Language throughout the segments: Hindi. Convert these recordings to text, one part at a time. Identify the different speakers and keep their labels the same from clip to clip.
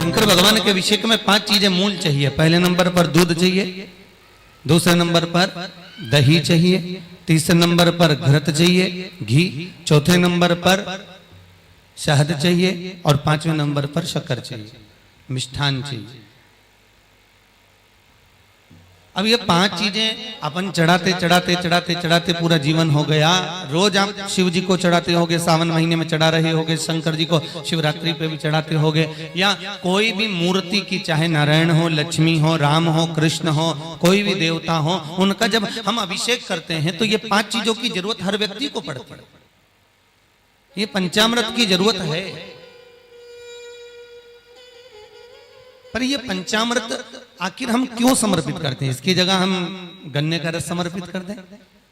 Speaker 1: शंकर भगवान के अभिषेक में 5 चीजें मूल चाहिए। पहले नंबर पर दूध चाहिए, दूसरे नंबर पर दही चाहिए, तीसरे नंबर पर घृत चाहिए घी, चौथे नंबर पर शहद चाहिए और 5वें नंबर पर शक्कर चाहिए, मिष्ठान चाहिए। अब ये 5 चीजें अपन चढ़ाते चढ़ाते चढ़ाते चढ़ाते पूरा जीवन हो गया। रोज आप शिव जी को चढ़ाते होगे, सावन महीने में चढ़ा रहे होगे, शंकर जी को शिवरात्रि पे भी चढ़ाते होगे, या कोई भी मूर्ति की, चाहे नारायण हो, लक्ष्मी हो, राम हो, कृष्ण हो, कोई भी देवता हो, उनका जब हम अभिषेक करते हैं तो ये 5 चीजों की जरूरत हर व्यक्ति को पड़ती है। ये पंचामृत की जरूरत है। पर ये पंचामृत आखिर हम क्यों समर्पित करते हैं? इसकी जगह हम गन्ने का रस समर्पित कर दें,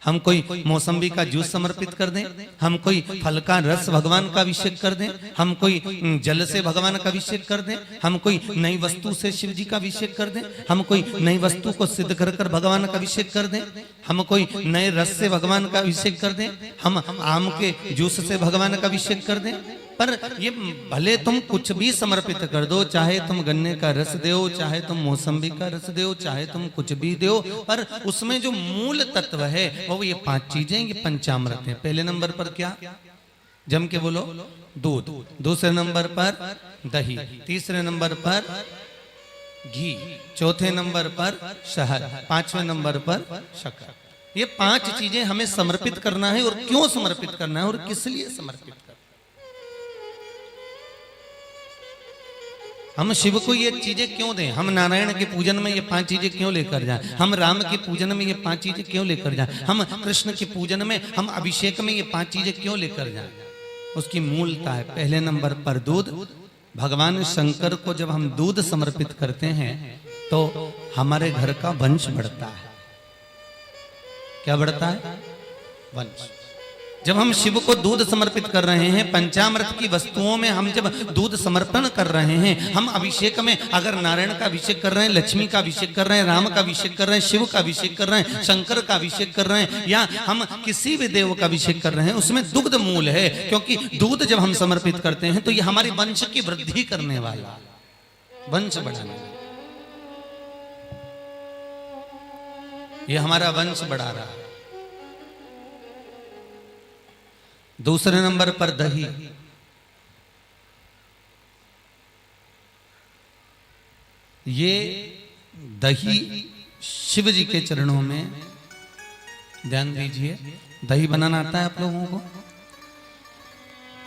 Speaker 1: हम कोई मौसम्बी का जूस समर्पित कर दें, हम कोई फल का रस भगवान का अभिषेक कर दें, हम कोई जल से भगवान का अभिषेक कर दें, हम कोई नई वस्तु से शिव जी का अभिषेक कर दें, हम कोई नई वस्तु को सिद्ध कर कर भगवान का अभिषेक कर दें, हम कोई नए रस से भगवान का अभिषेक कर दें, हम आम के जूस से भगवान का अभिषेक कर दें। पर ये भले तुम कुछ भी समर्पित कर दो, चाहे तुम गन्ने का रस दो, चाहे तुम मौसम्बी का रस दो, चाहे तुम कुछ भी दो, पर उसमें जो मूल तत्व है वो ये 5 चीजें, ये पंचामृत है। पहले नंबर पर क्या? जम के बोलो, दूध। दूसरे नंबर पर दही, तीसरे नंबर पर घी, चौथे नंबर पर शहद, 5वें नंबर पर शक्कर। ये 5 चीजें हमें समर्पित करना है। और क्यों समर्पित करना है और किस लिए समर्पित करना है? हम शिव को ये चीजें क्यों दें? हम नारायण के पूजन में ये 5 चीजें क्यों लेकर जाएं? हम राम के पूजन में ये 5 चीजें क्यों लेकर जाएं? हम कृष्ण के पूजन में, हम अभिषेक में ये 5 चीजें क्यों लेकर जाएं? उसकी मूलता है पहले नंबर पर दूध। भगवान शंकर को जब हम दूध समर्पित करते हैं तो हमारे घर का वंश बढ़ता है। क्या बढ़ता है? वंश। जब हम शिव को दूध समर्पित कर रहे हैं, पंचामृत की वस्तुओं में हम जब दूध समर्पण कर रहे हैं, हम अभिषेक में अगर नारायण का अभिषेक कर रहे हैं, लक्ष्मी का अभिषेक कर रहे हैं, राम का अभिषेक कर रहे हैं, शिव का अभिषेक कर रहे हैं, शंकर का अभिषेक कर रहे हैं, या हम किसी भी देव का अभिषेक कर रहे हैं, उसमें दुग्ध मूल है। क्योंकि दूध जब हम समर्पित करते हैं तो ये हमारी वंश की वृद्धि करने वाला, वंश बढ़ाने, ये हमारा वंश बढ़ा रहा है। दूसरे नंबर पर दही। ये दही शिव जी के चरणों में, ध्यान दीजिए, दही बनाना आता है आप लोगों को?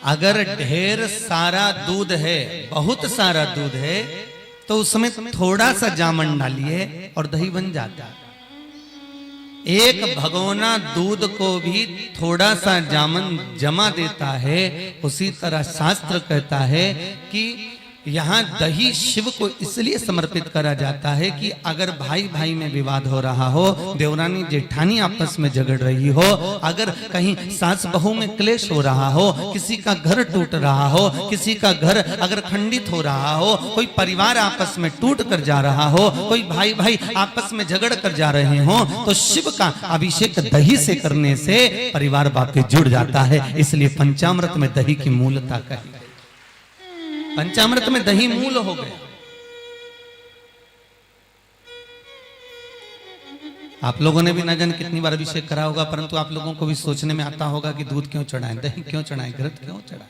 Speaker 1: अगर ढेर सारा दूध है, बहुत सारा दूध है, तो उसमें थोड़ा सा जामन डालिए और दही बन जाता है। एक भगोना दूध को भी थोड़ा सा जामन जमा देता है। उसी तरह शास्त्र कहता है कि यहाँ दही शिव को इसलिए समर्पित करा जाता है कि अगर भाई भाई में विवाद हो रहा हो, देवरानी जेठानी आपस में झगड़ रही हो, अगर कहीं सास बहू में क्लेश हो रहा हो, किसी का घर टूट रहा हो, किसी का घर अगर खंडित हो रहा हो, कोई परिवार आपस में टूट कर जा रहा हो, कोई भाई भाई आपस में झगड़ कर जा रहे हो, तो शिव का अभिषेक दही से करने से परिवार वापस जुड़ जाता है। इसलिए पंचामृत में दही की मूलता कही। पंचामृत में दही मूल हो गया। आप लोगों ने भी न जाने कितनी बार अभिषेक करा होगा, परंतु आप लोगों को भी सोचने में आता होगा कि दूध क्यों चढ़ाएं, दही क्यों चढ़ाएं, घृत क्यों चढ़ाएं,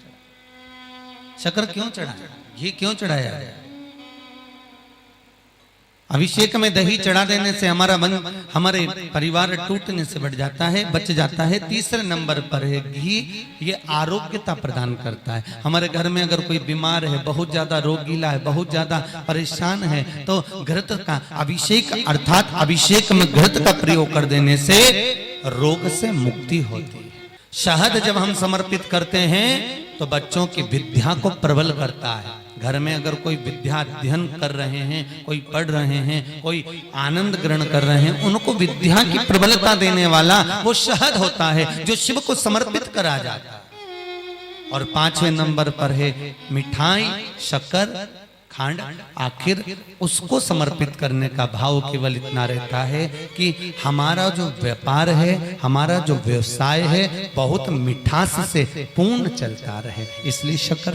Speaker 1: शक्कर क्यों चढ़ाएं, घी क्यों चढ़ाया है? अभिषेक में दही चढ़ा देने से हमारे परिवार टूटने से बढ़ जाता है, बच जाता है। तीसरे नंबर पर है घी। ये आरोग्यता प्रदान करता है। हमारे घर में अगर कोई बीमार है, बहुत ज्यादा रोगीला है, बहुत ज्यादा परेशान है, तो घृत का अभिषेक अर्थात अभिषेक में घृत का प्रयोग कर देने से रोग से मुक्ति होती है। शहद जब हम समर्पित करते हैं तो बच्चों की विद्या को प्रबल करता है। घर में अगर कोई विद्या अध्ययन कर रहे हैं, कोई पढ़ रहे हैं, कोई आनंद ग्रहण कर रहे हैं, उनको विद्या की प्रबलता देने वाला वो शहद होता है जो शिव को समर्पित करा जाता है। और 5वें नंबर पर है मिठाई, शक्कर, खांड। आखिर उसको समर्पित करने का भाव केवल इतना रहता है कि हमारा जो व्यापार है, हमारा जो व्यवसाय है, बहुत मिठास से पूर्ण चलता रहे। इसलिए शक्कर